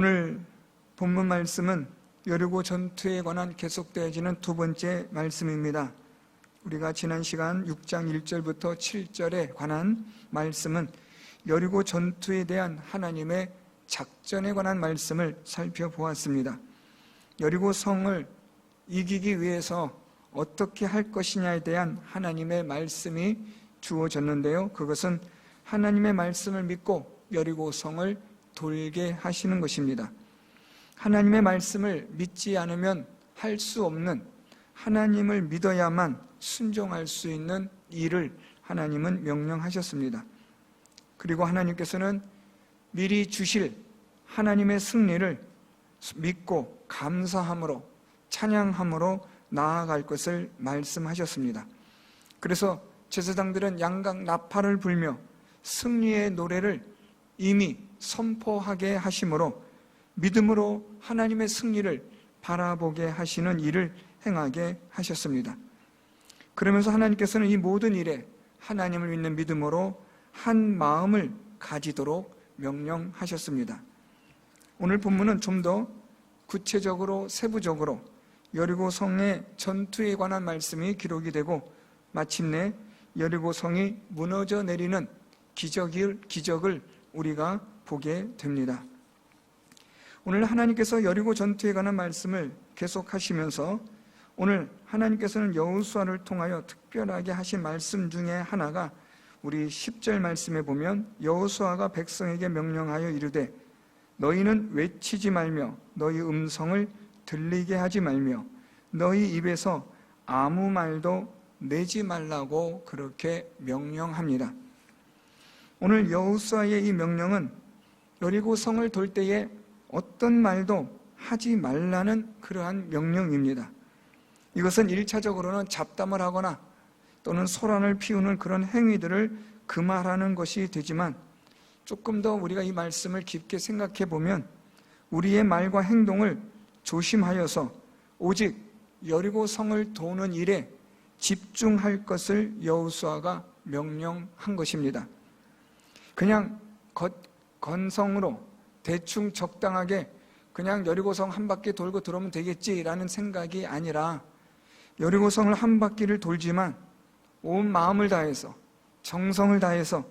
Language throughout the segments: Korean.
오늘 본문 말씀은 여리고 전투에 관한 계속되어지는 두 번째 말씀입니다. 우리가 지난 시간 6장 1절부터 7절에 관한 말씀은 여리고 전투에 대한 하나님의 작전에 관한 말씀을 살펴보았습니다. 여리고 성을 이기기 위해서 어떻게 할 것이냐에 대한 하나님의 말씀이 주어졌는데요. 그것은 하나님의 말씀을 믿고 여리고 성을 돌게 하시는 것입니다. 하나님의 말씀을 믿지 않으면 할 수 없는, 하나님을 믿어야만 순종할 수 있는 일을 하나님은 명령하셨습니다. 그리고 하나님께서는 미리 주실 하나님의 승리를 믿고 감사함으로, 찬양함으로 나아갈 것을 말씀하셨습니다. 그래서 제사장들은 양각 나팔을 불며 승리의 노래를 이미 선포하게 하심으로 믿음으로 하나님의 승리를 바라보게 하시는 일을 행하게 하셨습니다. 그러면서 하나님께서는 이 모든 일에 하나님을 믿는 믿음으로 한 마음을 가지도록 명령하셨습니다. 오늘 본문은 좀 더 구체적으로 세부적으로 여리고 성의 전투에 관한 말씀이 기록이 되고 마침내 여리고 성이 무너져 내리는 기적을 우리가 보게 됩니다. 오늘 하나님께서 여리고 전투에 관한 말씀을 계속하시면서 오늘 하나님께서는 여호수아를 통하여 특별하게 하신 말씀 중에 하나가 우리 10절 말씀에 보면 여호수아가 백성에게 명령하여 이르되 너희는 외치지 말며 너희 음성을 들리게 하지 말며 너희 입에서 아무 말도 내지 말라고 그렇게 명령합니다. 오늘 여호수아의 이 명령은 여리고 성을 돌 때에 어떤 말도 하지 말라는 그러한 명령입니다. 이것은 1차적으로는 잡담을 하거나 또는 소란을 피우는 그런 행위들을 금하라는 것이 되지만 조금 더 우리가 이 말씀을 깊게 생각해 보면 우리의 말과 행동을 조심하여서 오직 여리고 성을 도는 일에 집중할 것을 여호수아가 명령한 것입니다. 그냥 건성으로 대충 적당하게 그냥 여리고성 한 바퀴 돌고 들어오면 되겠지라는 생각이 아니라 여리고성을 한 바퀴를 돌지만 온 마음을 다해서 정성을 다해서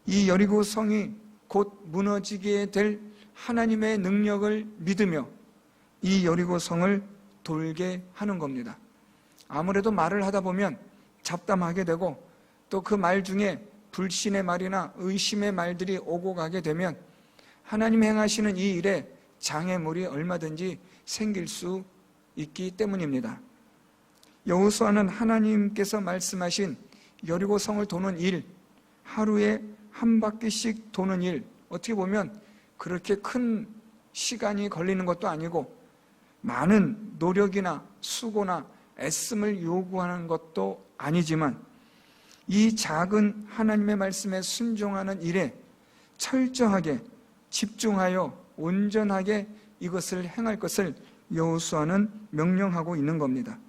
이 여리고성이 곧 무너지게 될 하나님의 능력을 믿으며 이 여리고성을 돌게 하는 겁니다. 아무래도 말을 하다 보면 잡담하게 되고 또 그 말 중에 불신의 말이나 의심의 말들이 오고 가게 되면 하나님 행하시는 이 일에 장애물이 얼마든지 생길 수 있기 때문입니다. 여호수아는 하나님께서 말씀하신 여리고 성을 도는 일, 하루에 한 바퀴씩 도는 일, 어떻게 보면 그렇게 큰 시간이 걸리는 것도 아니고 많은 노력이나 수고나 애씀을 요구하는 것도 아니지만 이 작은 하나님의 말씀에 순종하는 일에 철저하게 집중하여 온전하게 이것을 행할 것을 여호수아는 명령하고 있는 겁니다.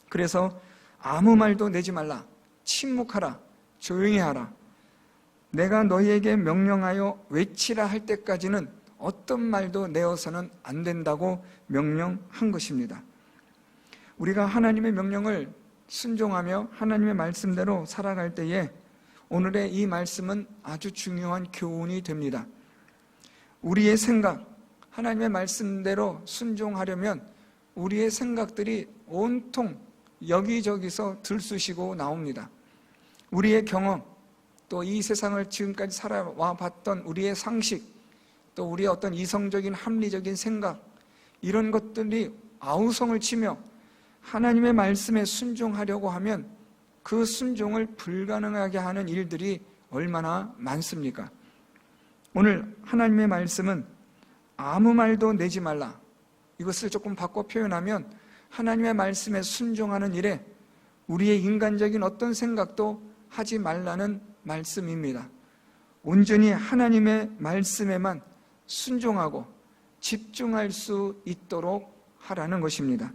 그래서 아무 말도 내지 말라, 침묵하라, 조용히 하라, 내가 너희에게 명령하여 외치라 할 때까지는 어떤 말도 내어서는 안 된다고 명령한 것입니다. 우리가 하나님의 명령을 순종하며 하나님의 말씀대로 살아갈 때에 오늘의 이 말씀은 아주 중요한 교훈이 됩니다. 우리의 생각, 하나님의 말씀대로 순종하려면 우리의 생각들이 온통 여기저기서 들쑤시고 나옵니다. 우리의 경험, 또 이 세상을 지금까지 살아와 봤던 우리의 상식, 또 우리의 어떤 이성적인 합리적인 생각, 이런 것들이 아우성을 치며 하나님의 말씀에 순종하려고 하면 그 순종을 불가능하게 하는 일들이 얼마나 많습니까? 오늘 하나님의 말씀은 아무 말도 내지 말라, 이것을 조금 바꿔 표현하면 하나님의 말씀에 순종하는 일에 우리의 인간적인 어떤 생각도 하지 말라는 말씀입니다. 온전히 하나님의 말씀에만 순종하고 집중할 수 있도록 하라는 것입니다.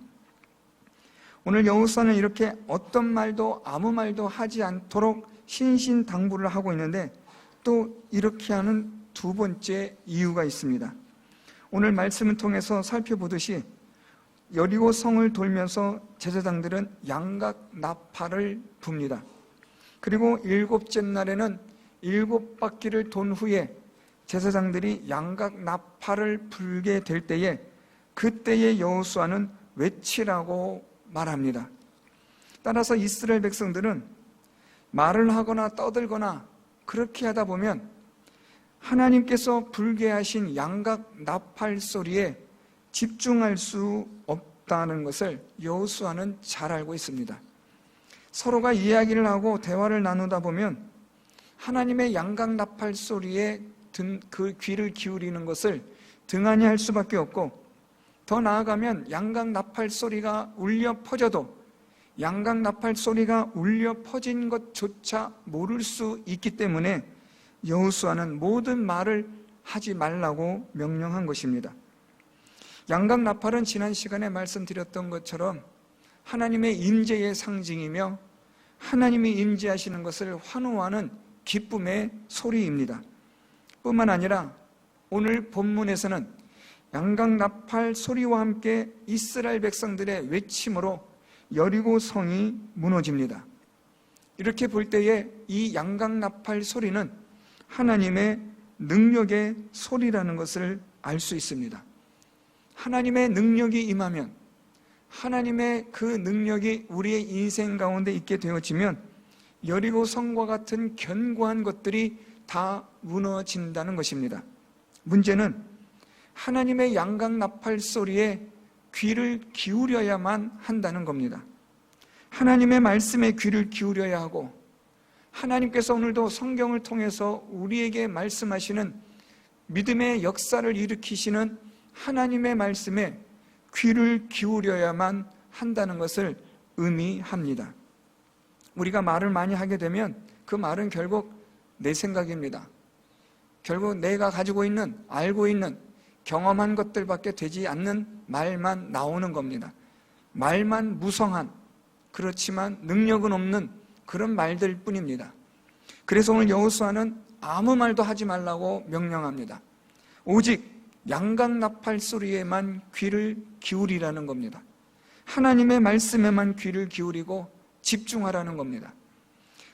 오늘 여호수아는 이렇게 어떤 말도 아무 말도 하지 않도록 신신당부를 하고 있는데 또 이렇게 하는 두 번째 이유가 있습니다. 오늘 말씀을 통해서 살펴보듯이 여리고 성을 돌면서 제사장들은 양각 나팔을 붑니다. 그리고 일곱째 날에는 7바퀴를 돈 후에 제사장들이 양각 나팔을 불게 될 때에 그때의 여호수아는 외치라고 말합니다. 따라서 이스라엘 백성들은 말을 하거나 떠들거나 그렇게 하다 보면 하나님께서 불게 하신 양각 나팔 소리에 집중할 수 없다는 것을 여호수아는 잘 알고 있습니다. 서로가 이야기를 하고 대화를 나누다 보면 하나님의 양각 나팔 소리에 그 귀를 기울이는 것을 등한히 할 수밖에 없고, 더 나아가면 양각 나팔 소리가 울려 퍼져도 양각 나팔 소리가 울려 퍼진 것조차 모를 수 있기 때문에 여호수아는 모든 말을 하지 말라고 명령한 것입니다. 양각 나팔은 지난 시간에 말씀드렸던 것처럼 하나님의 임재의 상징이며 하나님이 임재하시는 것을 환호하는 기쁨의 소리입니다. 뿐만 아니라 오늘 본문에서는 양각 나팔 소리와 함께 이스라엘 백성들의 외침으로 여리고 성이 무너집니다. 이렇게 볼 때에 이 양각 나팔 소리는 하나님의 능력의 소리라는 것을 알 수 있습니다. 하나님의 능력이 임하면, 하나님의 그 능력이 우리의 인생 가운데 있게 되어지면 여리고 성과 같은 견고한 것들이 다 무너진다는 것입니다. 문제는 하나님의 양각 나팔 소리에 귀를 기울여야만 한다는 겁니다. 하나님의 말씀에 귀를 기울여야 하고, 하나님께서 오늘도 성경을 통해서 우리에게 말씀하시는 믿음의 역사를 일으키시는 하나님의 말씀에 귀를 기울여야만 한다는 것을 의미합니다. 우리가 말을 많이 하게 되면 그 말은 결국 내 생각입니다. 결국 내가 가지고 있는, 알고 있는, 경험한 것들밖에 되지 않는 말만 나오는 겁니다. 말만 무성한, 그렇지만 능력은 없는 그런 말들 뿐입니다. 그래서 오늘 여호수아는 아무 말도 하지 말라고 명령합니다. 오직 양각 나팔 소리에만 귀를 기울이라는 겁니다. 하나님의 말씀에만 귀를 기울이고 집중하라는 겁니다.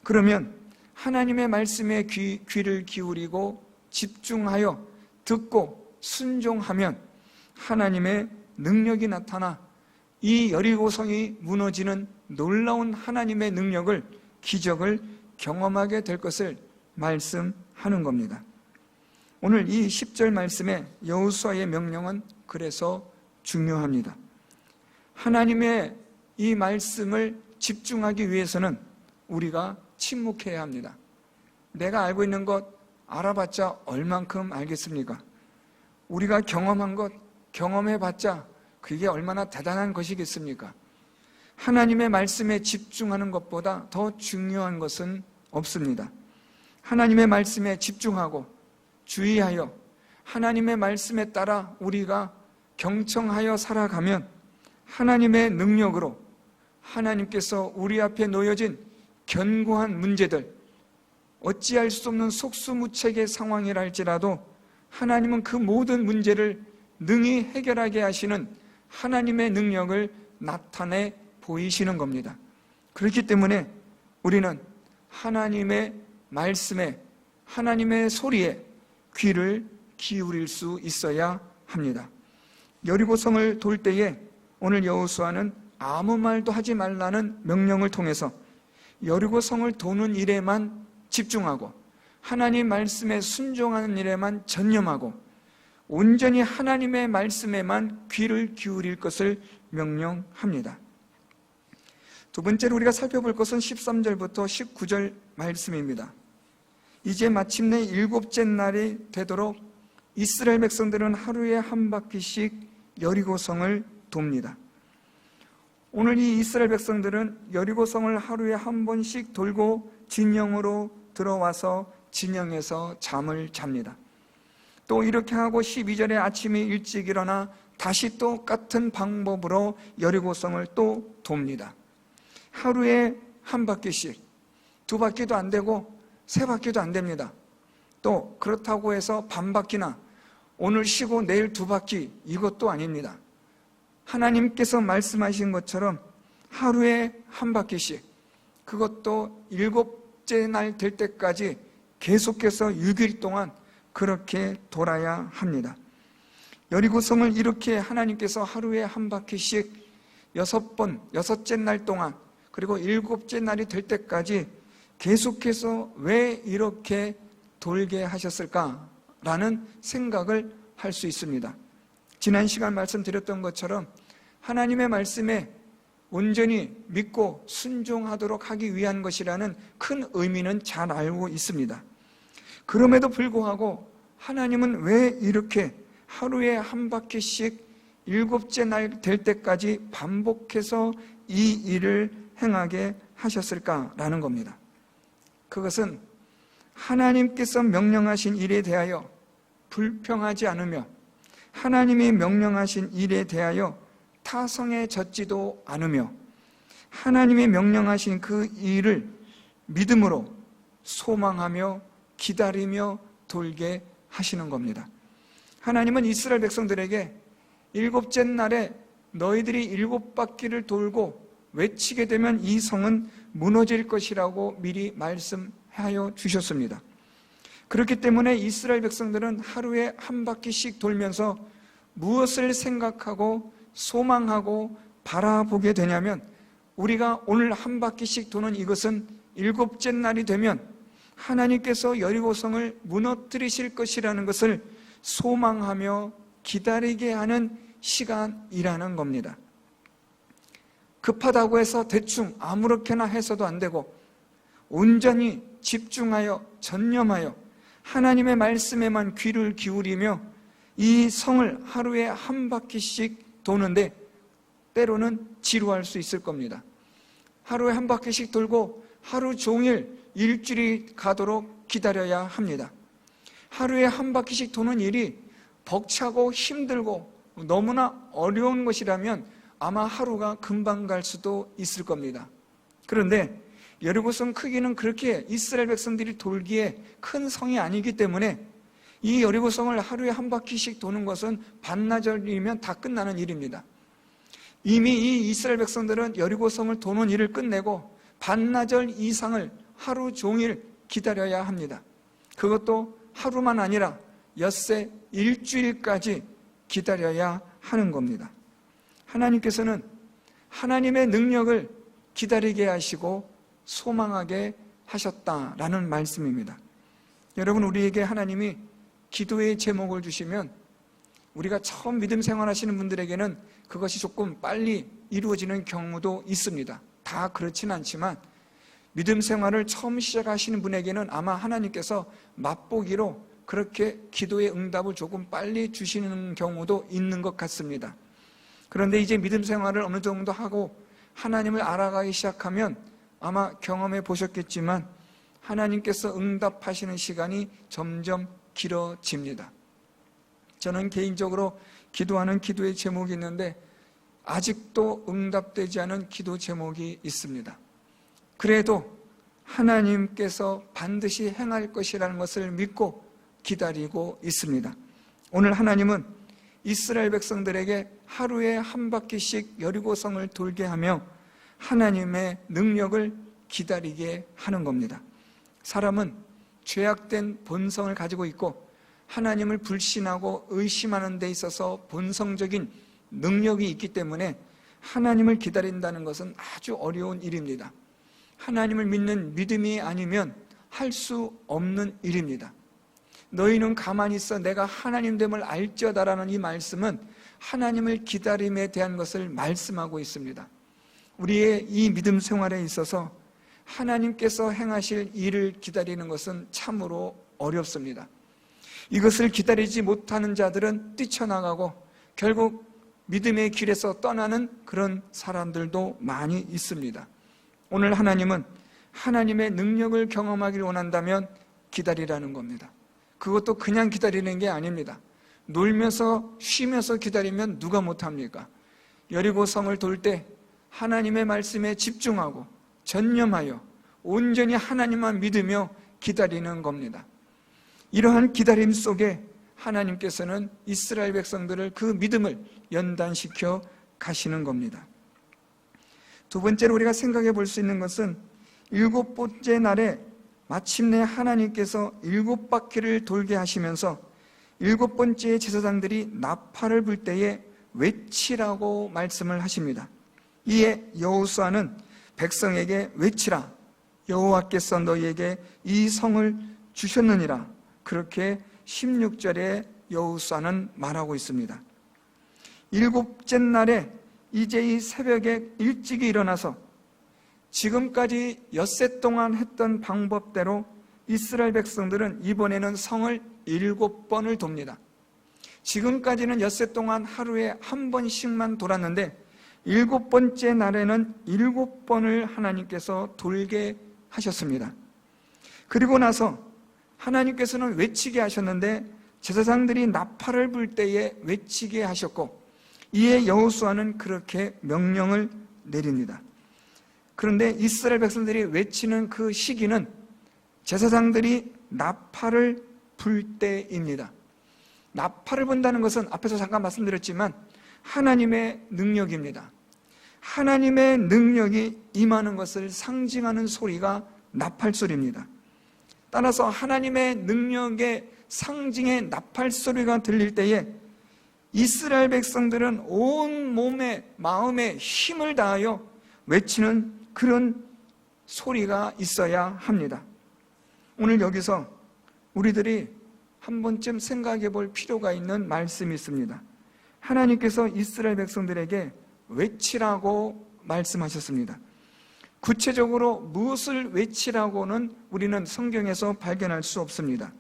그러면 하나님의 말씀에 귀를 기울이고 집중하여 듣고 순종하면 하나님의 능력이 나타나 이 여리고 성이 무너지는 놀라운 하나님의 능력을, 기적을 경험하게 될 것을 말씀하는 겁니다. 오늘 이 10절 말씀에 여호수아의 명령은 그래서 중요합니다. 하나님의 이 말씀을 집중하기 위해서는 우리가 침묵해야 합니다. 내가 알고 있는 것 알아봤자 얼만큼 알겠습니까? 우리가 경험한 것 경험해봤자 그게 얼마나 대단한 것이겠습니까? 하나님의 말씀에 집중하는 것보다 더 중요한 것은 없습니다. 하나님의 말씀에 집중하고 주의하여 하나님의 말씀에 따라 우리가 경청하여 살아가면 하나님의 능력으로 하나님께서 우리 앞에 놓여진 견고한 문제들, 어찌할 수 없는 속수무책의 상황이라 할지라도 하나님은 그 모든 문제를 능히 해결하게 하시는 하나님의 능력을 나타내 보이시는 겁니다. 그렇기 때문에 우리는 하나님의 말씀에, 하나님의 소리에 귀를 기울일 수 있어야 합니다. 여리고성을 돌 때에 오늘 여호수아는 아무 말도 하지 말라는 명령을 통해서 여리고성을 도는 일에만 집중하고 하나님 말씀에 순종하는 일에만 전념하고 온전히 하나님의 말씀에만 귀를 기울일 것을 명령합니다. 두 번째로 우리가 살펴볼 것은 13절부터 19절 말씀입니다. 이제 마침내 7째 날이 되도록 이스라엘 백성들은 하루에 한 바퀴씩 여리고성을 돕니다. 오늘 이 이스라엘 백성들은 여리고성을 하루에 한 번씩 돌고 진영으로 들어와서 진영에서 잠을 잡니다. 또 이렇게 하고 12절에 아침에 일찍 일어나 다시 똑같은 방법으로 여리고성을 또 돕니다. 하루에 한 바퀴씩, 2바퀴도 안 되고 3바퀴도 안 됩니다. 또 그렇다고 해서 반 바퀴나 오늘 쉬고 내일 2바퀴, 이것도 아닙니다. 하나님께서 말씀하신 것처럼 하루에 1바퀴씩, 그것도 7째 날 될 때까지 계속해서 6일 동안 그렇게 돌아야 합니다. 여리고성을 이렇게 하나님께서 하루에 1바퀴씩 6번, 6째 날 동안, 그리고 7째 날이 될 때까지 계속해서 왜 이렇게 돌게 하셨을까라는 생각을 할 수 있습니다. 지난 시간 말씀드렸던 것처럼 하나님의 말씀에 온전히 믿고 순종하도록 하기 위한 것이라는 큰 의미는 잘 알고 있습니다. 그럼에도 불구하고 하나님은 왜 이렇게 하루에 1바퀴씩 7째 날 될 때까지 반복해서 이 일을 행하게 하셨을까라는 겁니다. 그것은 하나님께서 명령하신 일에 대하여 불평하지 않으며 하나님이 명령하신 일에 대하여 타성에 젖지도 않으며 하나님이 명령하신 그 일을 믿음으로 소망하며 기다리며 돌게 하시는 겁니다. 하나님은 이스라엘 백성들에게 7째 날에 너희들이 7바퀴를 돌고 외치게 되면 이 성은 무너질 것이라고 미리 말씀하여 주셨습니다. 그렇기 때문에 이스라엘 백성들은 하루에 1바퀴씩 돌면서 무엇을 생각하고 소망하고 바라보게 되냐면, 우리가 오늘 1바퀴씩 도는 이것은 7째 날이 되면 하나님께서 여리고성을 무너뜨리실 것이라는 것을 소망하며 기다리게 하는 시간이라는 겁니다. 급하다고 해서 대충 아무렇게나 해서도 안 되고 온전히 집중하여 전념하여 하나님의 말씀에만 귀를 기울이며 이 성을 하루에 1바퀴씩 도는데 때로는 지루할 수 있을 겁니다. 하루에 1바퀴씩 돌고 하루 종일 일주일이 가도록 기다려야 합니다. 하루에 1바퀴씩 도는 일이 벅차고 힘들고 너무나 어려운 것이라면 아마 하루가 금방 갈 수도 있을 겁니다. 그런데 여리고성 크기는 그렇게 이스라엘 백성들이 돌기에 큰 성이 아니기 때문에 이 여리고성을 하루에 1바퀴씩 도는 것은 반나절이면 다 끝나는 일입니다. 이미 이 이스라엘 백성들은 여리고성을 도는 일을 끝내고 반나절 이상을 하루 종일 기다려야 합니다. 그것도 하루만 아니라 엿새 일주일까지 기다려야 하는 겁니다. 하나님께서는 하나님의 능력을 기다리게 하시고 소망하게 하셨다라는 말씀입니다. 여러분, 우리에게 하나님이 기도의 제목을 주시면 우리가 처음 믿음 생활하시는 분들에게는 그것이 조금 빨리 이루어지는 경우도 있습니다. 다 그렇진 않지만 믿음 생활을 처음 시작하시는 분에게는 아마 하나님께서 맛보기로 그렇게 기도의 응답을 조금 빨리 주시는 경우도 있는 것 같습니다. 그런데 이제 믿음 생활을 어느 정도 하고 하나님을 알아가기 시작하면 아마 경험해 보셨겠지만 하나님께서 응답하시는 시간이 점점 길어집니다. 저는 개인적으로 기도하는 기도의 제목이 있는데 아직도 응답되지 않은 기도 제목이 있습니다. 그래도 하나님께서 반드시 행할 것이라는 것을 믿고 기다리고 있습니다. 오늘 하나님은 이스라엘 백성들에게 하루에 1바퀴씩 여리고성을 돌게 하며 하나님의 능력을 기다리게 하는 겁니다. 사람은 죄악된 본성을 가지고 있고 하나님을 불신하고 의심하는 데 있어서 본성적인 능력이 있기 때문에 하나님을 기다린다는 것은 아주 어려운 일입니다. 하나님을 믿는 믿음이 아니면 할 수 없는 일입니다. 너희는 가만히 있어 내가 하나님됨을 알지어다라는 이 말씀은 하나님을 기다림에 대한 것을 말씀하고 있습니다. 우리의 이 믿음 생활에 있어서 하나님께서 행하실 일을 기다리는 것은 참으로 어렵습니다. 이것을 기다리지 못하는 자들은 뛰쳐나가고 결국 믿음의 길에서 떠나는 그런 사람들도 많이 있습니다. 오늘 하나님은 하나님의 능력을 경험하기를 원한다면 기다리라는 겁니다. 그것도 그냥 기다리는 게 아닙니다. 놀면서 쉬면서 기다리면 누가 못합니까? 여리고성을 돌 때 하나님의 말씀에 집중하고 전념하여 온전히 하나님만 믿으며 기다리는 겁니다. 이러한 기다림 속에 하나님께서는 이스라엘 백성들을 그 믿음을 연단시켜 가시는 겁니다. 두 번째로 우리가 생각해 볼 수 있는 것은 일곱 번째 날에 마침내 하나님께서 일곱 바퀴를 돌게 하시면서 일곱 번째 제사장들이 나팔을 불 때에 외치라고 말씀을 하십니다. 이에 여호수아는 백성에게 외치라, 여호와께서 너희에게 이 성을 주셨느니라, 그렇게 16절에 여호수아는 말하고 있습니다. 일곱째 날에 이제 이 새벽에 일찍이 일어나서 지금까지 엿새 동안 했던 방법대로 이스라엘 백성들은 이번에는 성을 7번을 돕니다. 지금까지는 엿새 동안 하루에 한 번씩만 돌았는데 7번째 날에는 7번을 하나님께서 돌게 하셨습니다. 그리고 나서 하나님께서는 외치게 하셨는데 제사장들이 나팔을 불 때에 외치게 하셨고, 이에 여호수아는 그렇게 명령을 내립니다. 그런데 이스라엘 백성들이 외치는 그 시기는 제사장들이 나팔을 불 때입니다. 나팔을 분다는 것은 앞에서 잠깐 말씀드렸지만 하나님의 능력입니다. 하나님의 능력이 임하는 것을 상징하는 소리가 나팔 소리입니다. 따라서 하나님의 능력의 상징의 나팔 소리가 들릴 때에 이스라엘 백성들은 온 몸에 마음에 힘을 다하여 외치는 그런 소리가 있어야 합니다. 오늘 여기서 우리들이 한 번쯤 생각해 볼 필요가 있는 말씀이 있습니다. 하나님께서 이스라엘 백성들에게 외치라고 말씀하셨습니다. 구체적으로 무엇을 외치라고는 우리는 성경에서 발견할 수 없습니다.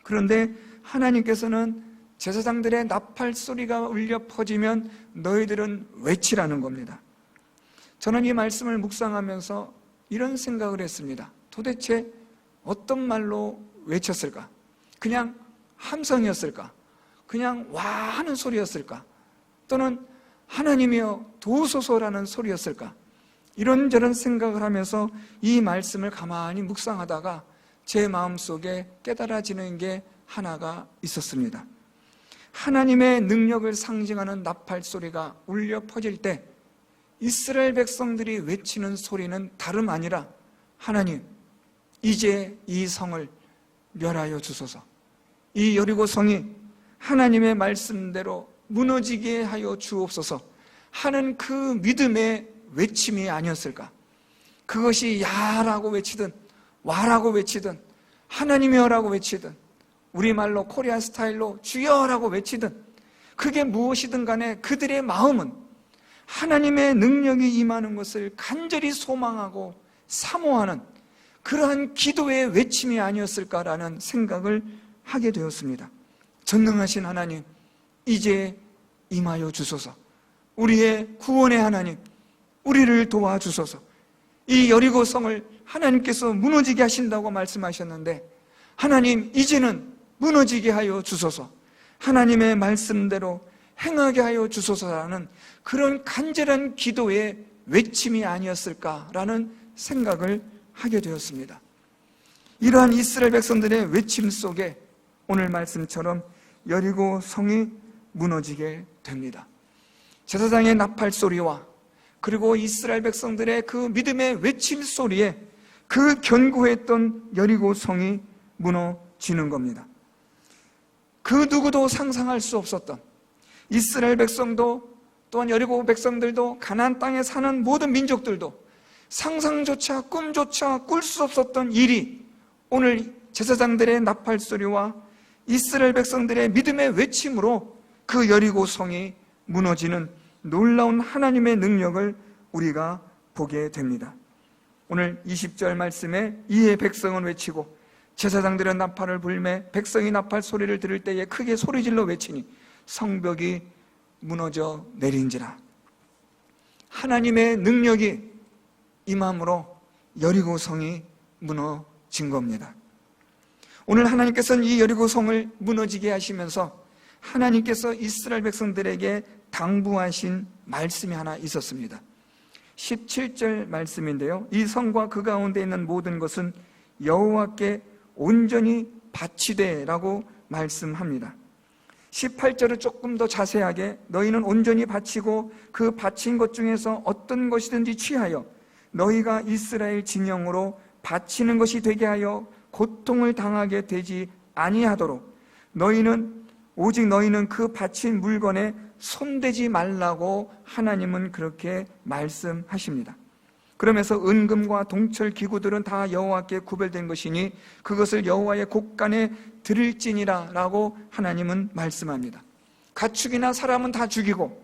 그런데 하나님께서는 제사장들의 나팔 소리가 울려 퍼지면 너희들은 외치라는 겁니다. 저는 이 말씀을 묵상하면서 이런 생각을 했습니다. 도대체 어떤 말로 외쳤을까? 그냥 함성이었을까? 그냥 와 하는 소리였을까? 또는 하나님이여 도우소서라는 소리였을까? 이런저런 생각을 하면서 이 말씀을 가만히 묵상하다가 제 마음속에 깨달아지는 게 하나가 있었습니다. 하나님의 능력을 상징하는 나팔 소리가 울려 퍼질 때 이스라엘 백성들이 외치는 소리는 다름 아니라 하나님, 이제 이 성을 멸하여 주소서, 이 여리고 성이 하나님의 말씀대로 무너지게 하여 주옵소서 하는 그 믿음의 외침이 아니었을까? 그것이 야라고 외치든 와라고 외치든 하나님이여라고 외치든 우리말로 코리아 스타일로 주여라고 외치든 그게 무엇이든 간에 그들의 마음은 하나님의 능력이 임하는 것을 간절히 소망하고 사모하는 그러한 기도의 외침이 아니었을까라는 생각을 하게 되었습니다. 전능하신 하나님, 이제 임하여 주소서. 우리의 구원의 하나님, 우리를 도와주소서. 이 여리고 성을 하나님께서 무너지게 하신다고 말씀하셨는데 하나님, 이제는 무너지게 하여 주소서. 하나님의 말씀대로 행하게 하여 주소서라는 그런 간절한 기도의 외침이 아니었을까라는 생각을 하게 되었습니다. 이러한 이스라엘 백성들의 외침 속에 오늘 말씀처럼 여리고 성이 무너지게 됩니다. 제사장의 나팔 소리와 그리고 이스라엘 백성들의 그 믿음의 외침 소리에 그 견고했던 여리고 성이 무너지는 겁니다. 그 누구도 상상할 수 없었던 이스라엘 백성도 또한 여리고 백성들도 가나안 땅에 사는 모든 민족들도 상상조차 꿈조차 꿀 수 없었던 일이 오늘 제사장들의 나팔 소리와 이스라엘 백성들의 믿음의 외침으로 그 여리고 성이 무너지는 놀라운 하나님의 능력을 우리가 보게 됩니다. 오늘 20절 말씀에 이에 백성은 외치고 제사장들은 나팔을 불매 백성이 나팔 소리를 들을 때에 크게 소리질러 외치니 성벽이 무너져 내린지라. 하나님의 능력이 임함으로 여리고 성이 무너진 겁니다. 오늘 하나님께서는 이 여리고 성을 무너지게 하시면서 하나님께서 이스라엘 백성들에게 당부하신 말씀이 하나 있었습니다. 17절 말씀인데요, 이 성과 그 가운데 있는 모든 것은 여호와께 온전히 바치되라고 말씀합니다. 18절을 조금 더 자세하게 너희는 온전히 바치고 그 바친 것 중에서 어떤 것이든지 취하여 너희가 이스라엘 진영으로 바치는 것이 되게 하여 고통을 당하게 되지 아니하도록 오직 너희는 그 바친 물건에 손대지 말라고 하나님은 그렇게 말씀하십니다. 그러면서 은금과 동철 기구들은 다 여호와께 구별된 것이니 그것을 여호와의 곳간에 드릴지니라 라고 하나님은 말씀합니다. 가축이나 사람은 다 죽이고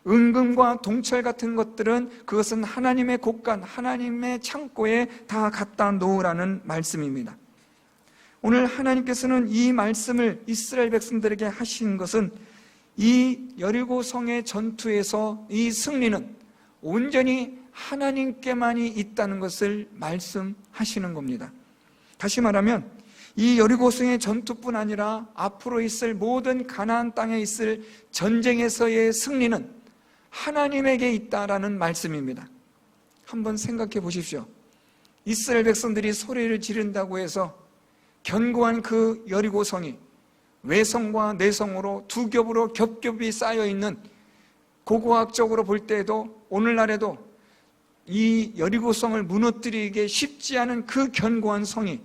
은금과 동철 같은 것들은 그것은 하나님의 곳간, 하나님의 창고에 다 갖다 놓으라는 말씀입니다. 오늘 하나님께서는 이 말씀을 이스라엘 백성들에게 하신 것은 이 여리고 성의 전투에서 이 승리는 온전히 하나님께만이 있다는 것을 말씀하시는 겁니다. 다시 말하면 이 여리고 성의 전투뿐 아니라 앞으로 있을 모든 가나안 땅에 있을 전쟁에서의 승리는 하나님에게 있다라는 말씀입니다. 한번 생각해 보십시오. 이스라엘 백성들이 소리를 지른다고 해서 견고한 그 여리고 성이 외성과 내성으로 두 겹으로 겹겹이 쌓여 있는, 고고학적으로 볼 때에도 오늘날에도 이 여리고성을 무너뜨리기 쉽지 않은 그 견고한 성이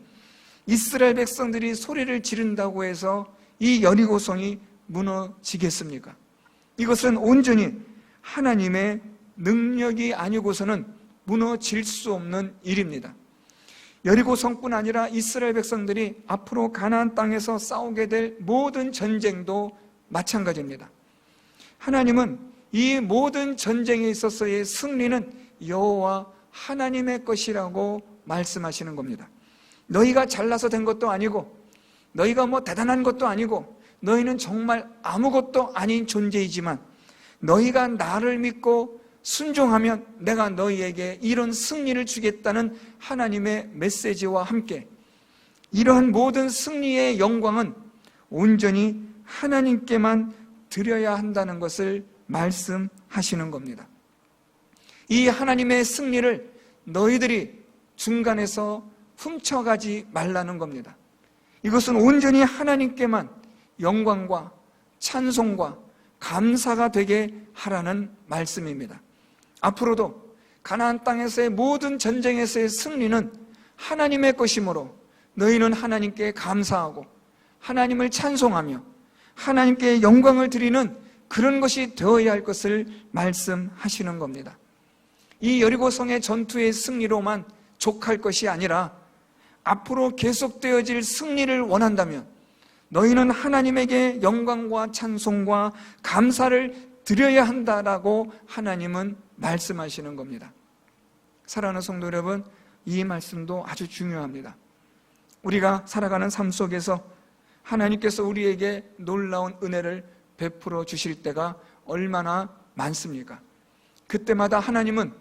이스라엘 백성들이 소리를 지른다고 해서 이 여리고성이 무너지겠습니까? 이것은 온전히 하나님의 능력이 아니고서는 무너질 수 없는 일입니다. 여리고성뿐 아니라 이스라엘 백성들이 앞으로 가나안 땅에서 싸우게 될 모든 전쟁도 마찬가지입니다. 하나님은 이 모든 전쟁에 있어서의 승리는 여호와 하나님의 것이라고 말씀하시는 겁니다. 너희가 잘나서 된 것도 아니고 너희가 대단한 것도 아니고 너희는 정말 아무것도 아닌 존재이지만 너희가 나를 믿고 순종하면 내가 너희에게 이런 승리를 주겠다는 하나님의 메시지와 함께 이러한 모든 승리의 영광은 온전히 하나님께만 드려야 한다는 것을 말씀하시는 겁니다. 이 하나님의 승리를 너희들이 중간에서 훔쳐가지 말라는 겁니다. 이것은 온전히 하나님께만 영광과 찬송과 감사가 되게 하라는 말씀입니다. 앞으로도 가나안 땅에서의 모든 전쟁에서의 승리는 하나님의 것이므로 너희는 하나님께 감사하고 하나님을 찬송하며 하나님께 영광을 드리는 그런 것이 되어야 할 것을 말씀하시는 겁니다. 이 여리고성의 전투의 승리로만 족할 것이 아니라 앞으로 계속되어질 승리를 원한다면 너희는 하나님에게 영광과 찬송과 감사를 드려야 한다라고 하나님은 말씀하시는 겁니다. 사랑하는 성도 여러분, 이 말씀도 아주 중요합니다. 우리가 살아가는 삶 속에서 하나님께서 우리에게 놀라운 은혜를 베풀어 주실 때가 얼마나 많습니까? 그때마다 하나님은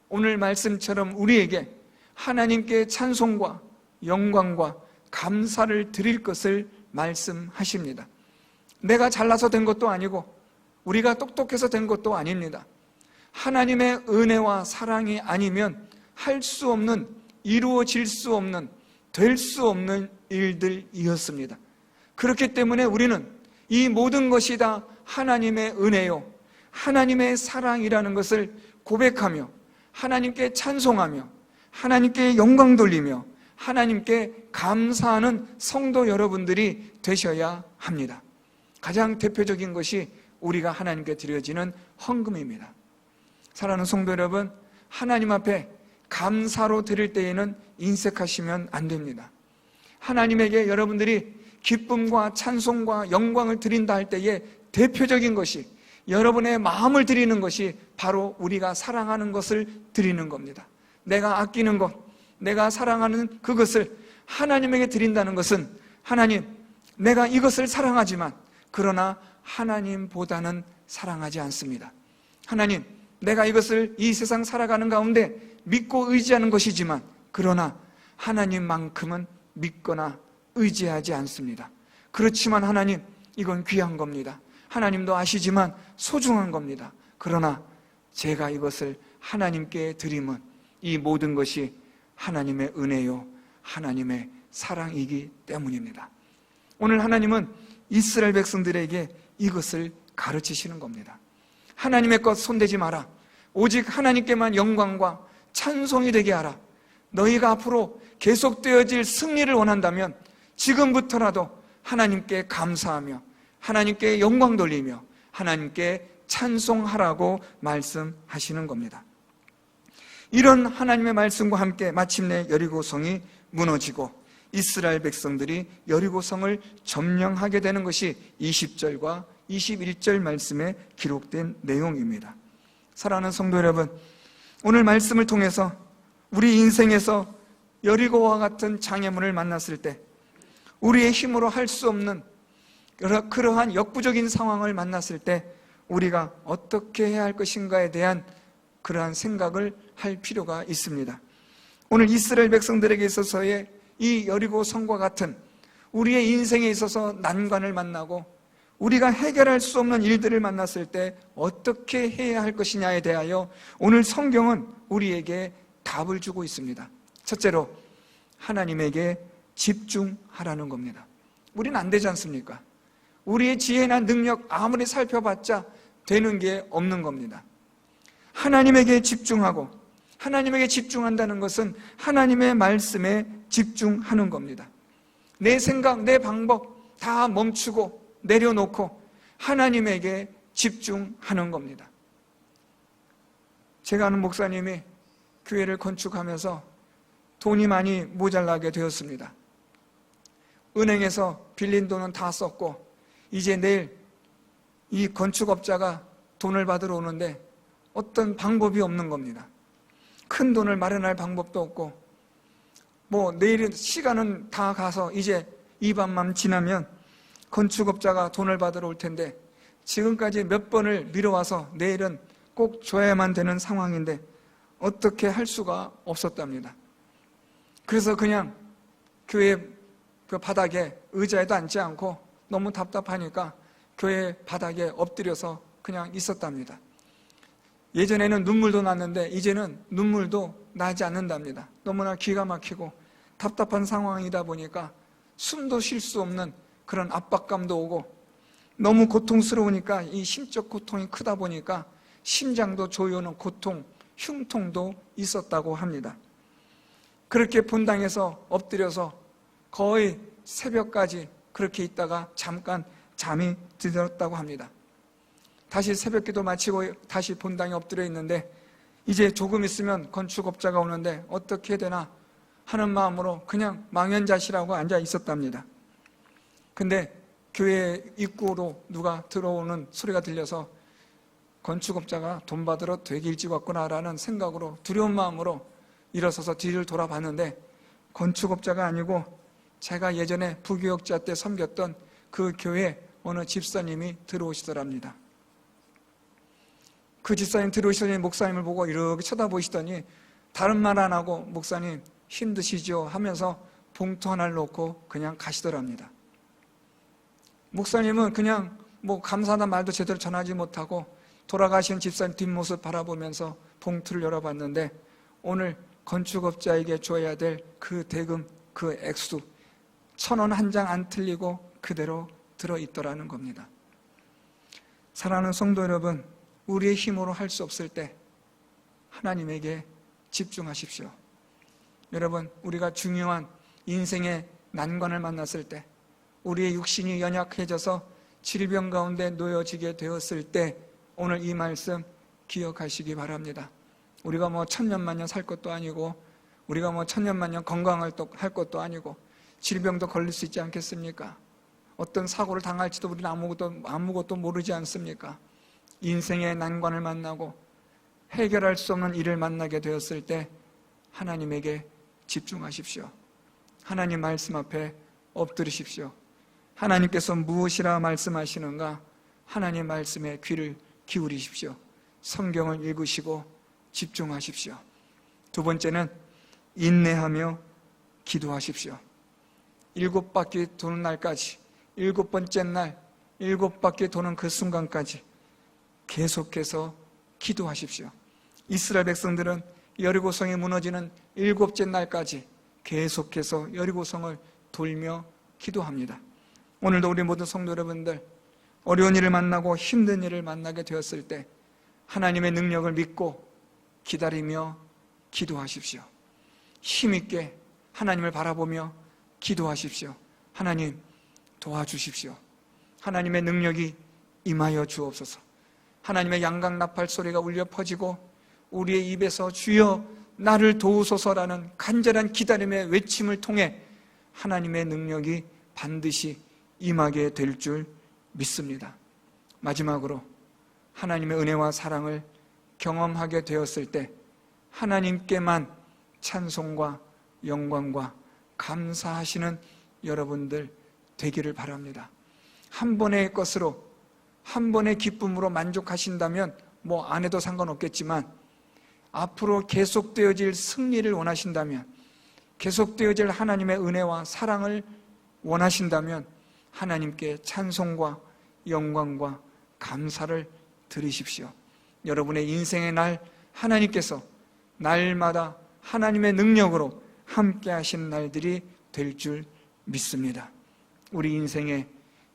오늘 말씀처럼 우리에게 하나님께 찬송과 영광과 감사를 드릴 것을 말씀하십니다. 내가 잘나서 된 것도 아니고 우리가 똑똑해서 된 것도 아닙니다. 하나님의 은혜와 사랑이 아니면 할 수 없는, 이루어질 수 없는, 될 수 없는 일들이었습니다. 그렇기 때문에 우리는 이 모든 것이 다 하나님의 은혜요, 하나님의 사랑이라는 것을 고백하며 하나님께 찬송하며 하나님께 영광 돌리며 하나님께 감사하는 성도 여러분들이 되셔야 합니다. 가장 대표적인 것이 우리가 하나님께 드려지는 헌금입니다. 사랑하는 성도 여러분, 하나님 앞에 감사로 드릴 때에는 인색하시면 안 됩니다. 하나님에게 여러분들이 기쁨과 찬송과 영광을 드린다 할 때에 대표적인 것이, 여러분의 마음을 드리는 것이 바로 우리가 사랑하는 것을 드리는 겁니다. 내가 아끼는 것, 내가 사랑하는 그것을 하나님에게 드린다는 것은, 하나님, 내가 이것을 사랑하지만 그러나 하나님보다는 사랑하지 않습니다. 하나님, 내가 이것을 이 세상 살아가는 가운데 믿고 의지하는 것이지만 그러나 하나님만큼은 믿거나 의지하지 않습니다. 그렇지만 하나님, 이건 귀한 겁니다. 하나님도 아시지만 소중한 겁니다. 그러나 제가 이것을 하나님께 드리면 이 모든 것이 하나님의 은혜요, 하나님의 사랑이기 때문입니다. 오늘 하나님은 이스라엘 백성들에게 이것을 가르치시는 겁니다. 하나님의 것 손대지 마라. 오직 하나님께만 영광과 찬송이 되게 하라. 너희가 앞으로 계속되어질 승리를 원한다면 지금부터라도 하나님께 감사하며 하나님께 영광 돌리며 하나님께 찬송하라고 말씀하시는 겁니다. 이런 하나님의 말씀과 함께 마침내 여리고성이 무너지고 이스라엘 백성들이 여리고성을 점령하게 되는 것이 20절과 21절 말씀에 기록된 내용입니다. 사랑하는 성도 여러분, 오늘 말씀을 통해서 우리 인생에서 여리고와 같은 장애물을 만났을 때, 우리의 힘으로 할 수 없는 그러한 역부족인 상황을 만났을 때 우리가 어떻게 해야 할 것인가에 대한 그러한 생각을 할 필요가 있습니다. 오늘 이스라엘 백성들에게 있어서의 이 여리고 성과 같은 우리의 인생에 있어서 난관을 만나고 우리가 해결할 수 없는 일들을 만났을 때 어떻게 해야 할 것이냐에 대하여 오늘 성경은 우리에게 답을 주고 있습니다. 첫째로 하나님에게 집중하라는 겁니다. 우리는 안 되지 않습니까? 우리의 지혜나 능력 아무리 살펴봤자 되는 게 없는 겁니다. 하나님에게 집중하고, 하나님에게 집중한다는 것은 하나님의 말씀에 집중하는 겁니다. 내 생각, 내 방법 다 멈추고 내려놓고 하나님에게 집중하는 겁니다. 제가 아는 목사님이 교회를 건축하면서 돈이 많이 모자라게 되었습니다. 은행에서 빌린 돈은 다 썼고 이제 내일 이 건축업자가 돈을 받으러 오는데 어떤 방법이 없는 겁니다. 큰 돈을 마련할 방법도 없고 내일은 시간은 다 가서 이제 이 밤만 지나면 건축업자가 돈을 받으러 올 텐데 지금까지 몇 번을 미뤄와서 내일은 꼭 줘야만 되는 상황인데 어떻게 할 수가 없었답니다. 그래서 그냥 교회 그 바닥에 의자에도 앉지 않고 너무 답답하니까 교회 바닥에 엎드려서 그냥 있었답니다. 예전에는 눈물도 났는데 이제는 눈물도 나지 않는답니다. 너무나 기가 막히고 답답한 상황이다 보니까 숨도 쉴 수 없는 그런 압박감도 오고 너무 고통스러우니까 이 심적 고통이 크다 보니까 심장도 조여오는 고통, 흉통도 있었다고 합니다. 그렇게 본당에서 엎드려서 거의 새벽까지 그렇게 있다가 잠깐 잠이 들었다고 합니다. 다시 새벽기도 마치고 다시 본당에 엎드려 있는데 이제 조금 있으면 건축업자가 오는데 어떻게 해야 되나 하는 마음으로 그냥 망연자실하고 앉아 있었답니다. 근데 교회 입구로 누가 들어오는 소리가 들려서 건축업자가 돈 받으러 되게 일찍 왔구나라는 생각으로 두려운 마음으로 일어서서 뒤를 돌아봤는데 건축업자가 아니고 제가 예전에 부교역자 때 섬겼던 그 교회 어느 집사님이 들어오시더랍니다. 그 집사님 들어오시더니 목사님을 보고 이렇게 쳐다보시더니 다른 말 안 하고 목사님 힘드시죠 하면서 봉투 하나를 놓고 그냥 가시더랍니다. 목사님은 그냥 감사하다는 말도 제대로 전하지 못하고 돌아가신 집사님 뒷모습 바라보면서 봉투를 열어봤는데 오늘 건축업자에게 줘야 될 그 대금, 그 액수 1,000원 한 장 안 틀리고 그대로 들어있더라는 겁니다. 사랑하는 성도 여러분, 우리의 힘으로 할 수 없을 때 하나님에게 집중하십시오. 여러분, 우리가 중요한 인생의 난관을 만났을 때, 우리의 육신이 연약해져서 질병 가운데 놓여지게 되었을 때 오늘 이 말씀 기억하시기 바랍니다. 우리가 1000년 살 것도 아니고 우리가 1000년 건강할 것도 아니고 질병도 걸릴 수 있지 않겠습니까? 어떤 사고를 당할지도 우리는 아무것도 모르지 않습니까? 인생의 난관을 만나고 해결할 수 없는 일을 만나게 되었을 때 하나님에게 집중하십시오. 하나님 말씀 앞에 엎드리십시오. 하나님께서 무엇이라 말씀하시는가? 하나님 말씀에 귀를 기울이십시오. 성경을 읽으시고 집중하십시오. 두 번째는 인내하며 기도하십시오. 7바퀴 도는 날까지, 7번째 날 7바퀴 도는 그 순간까지 계속해서 기도하십시오. 이스라엘 백성들은 여리고성이 무너지는 7째 날까지 계속해서 여리고성을 돌며 기도합니다. 오늘도 우리 모든 성도 여러분들, 어려운 일을 만나고 힘든 일을 만나게 되었을 때 하나님의 능력을 믿고 기다리며 기도하십시오. 힘있게 하나님을 바라보며 기도하십시오. 하나님 도와주십시오. 하나님의 능력이 임하여 주옵소서. 하나님의 양각 나팔 소리가 울려 퍼지고 우리의 입에서 주여 나를 도우소서라는 간절한 기다림의 외침을 통해 하나님의 능력이 반드시 임하게 될 줄 믿습니다. 마지막으로 하나님의 은혜와 사랑을 경험하게 되었을 때 하나님께만 찬송과 영광과 감사하시는 여러분들 되기를 바랍니다. 한 번의 것으로, 한 번의 기쁨으로 만족하신다면 뭐 안 해도 상관없겠지만 앞으로 계속되어질 승리를 원하신다면, 계속되어질 하나님의 은혜와 사랑을 원하신다면 하나님께 찬송과 영광과 감사를 드리십시오. 여러분의 인생의 날 하나님께서 날마다 하나님의 능력으로 함께 하신 날들이 될 줄 믿습니다. 우리 인생에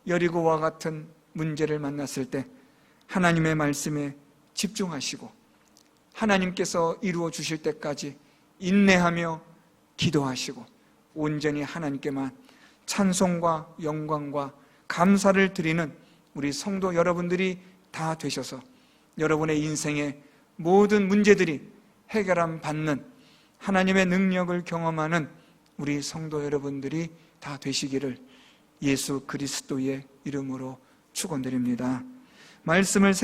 여리고와 같은 문제를 만났을 때 하나님의 말씀에 집중하시고 하나님께서 이루어 주실 때까지 인내하며 기도하시고 온전히 하나님께만 찬송과 영광과 감사를 드리는 우리 성도 여러분들이 다 되셔서 여러분의 인생의 모든 문제들이 해결함 받는 하나님의 능력을 경험하는 우리 성도 여러분들이 다 되시기를 예수 그리스도의 이름으로 축원드립니다. 말씀을